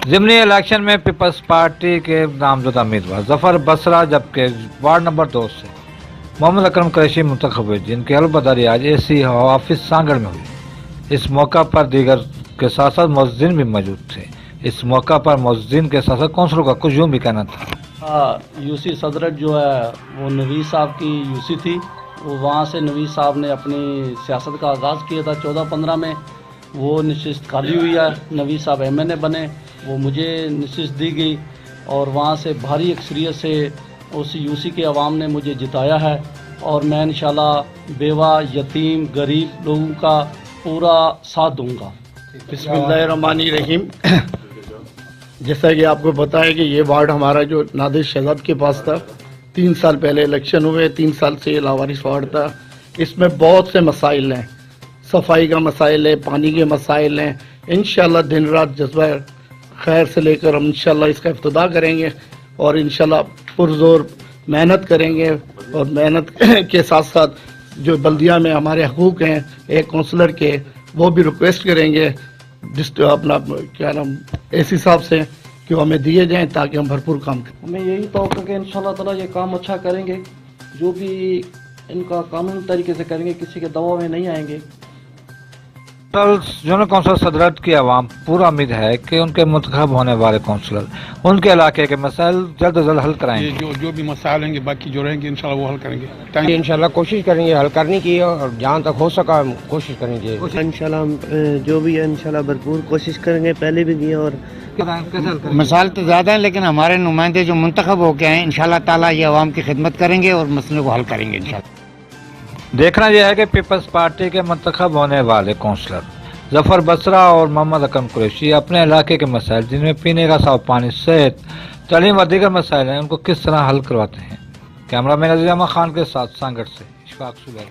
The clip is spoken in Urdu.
ضمنی الیکشن میں پیپلز پارٹی کے نامزدہ امیدوار ظفر بصرہ جبکہ وارڈ نمبر 2 سے محمد اکرم قریشی منتخب ہوئے، جن کی علبرداری آج اے سی آفس سانگڑ میں ہوئی۔ اس موقع پر دیگر کے ساتھ ساتھ معززین بھی موجود تھے۔ اس موقع پر معززین کے ساتھ ساتھ کونسلوں کا کچھ یوں بھی کہنا تھا۔ یو سی صدرت جو ہے وہ نویز صاحب کی یو سی تھی، وہ وہاں سے نویز صاحب نے اپنی سیاست کا آغاز کیا تھا 14-15 میں، وہ نشست خالی ہوئی ہے، نویز صاحب ایم این اے بنے، وہ مجھے نشست دی گئی اور وہاں سے بھاری اکثریت سے اس یو سی کے عوام نے مجھے جتایا ہے، اور میں انشاءاللہ بیوہ، یتیم، غریب لوگوں کا پورا ساتھ دوں گا۔ بسم اللہ الرحمن الرحیم۔ جیسا کہ آپ کو پتا ہے کہ یہ وارڈ ہمارا جو نادر شہزاد کے پاس تھا، 3 سال پہلے الیکشن ہوئے، 3 سال سے یہ لاوارث وارڈ تھا۔ اس میں بہت سے مسائل ہیں، صفائی کا مسائل ہے، پانی کے مسائل ہیں۔ انشاءاللہ دن رات جذبہ خیر سے لے کر ہم انشاءاللہ اس کا افتتاح کریں گے اور انشاءاللہ پرزور محنت کریں گے، اور محنت کے ساتھ ساتھ جو بلدیہ میں ہمارے حقوق ہیں ایک کونسلر کے، وہ بھی ریکویسٹ کریں گے اپنا کیا نام اے سی صاحب سے کہ وہ ہمیں دیے جائیں تاکہ ہم بھرپور کام کریں۔ ہمیں یہی توقع کہ انشاءاللہ تعالیٰ یہ کام اچھا کریں گے، جو بھی ان کا قانونی طریقے سے کریں گے، کسی کے دباؤ میں نہیں آئیں گے۔ جنرل کونسل صدرت کی عوام پورا امید ہے کہ ان کے منتخب ہونے والے کونسلر ان کے علاقے کے مسائل جلد از جلد حل کرائیں گے۔ جو بھی مسائل ہیں گے باقی جو رہیں گے انشاءاللہ وہ حل کریں گے۔ انشاءاللہ کوشش کریں گے حل کرنے کی، اور جہاں تک ہو سکا کوشش کریں گے۔ انشاءاللہ ہم جو بھی ہے انشاءاللہ بھرپور کوشش کریں گے، پہلے بھی کیا۔ اور مسائل تو زیادہ ہیں لیکن ہمارے نمائندے جو منتخب ہو کے ہیں انشاءاللہ تعالیٰ یہ عوام کی خدمت کریں گے اور مسئلے کو حل کریں گے انشاءاللہ۔ دیکھنا یہ ہے کہ پیپلز پارٹی کے منتخب ہونے والے کونسلر ظفر بصرہ اور محمد اکرم قریشی اپنے علاقے کے مسائل، جن میں پینے کا صاف پانی، صحت، تعلیم اور دیگر مسائل ہیں، ان کو کس طرح حل کرواتے ہیں۔ کیمرہ مین عزیز احمد خان کے ساتھ سانگڑ سے اشفاق صبح۔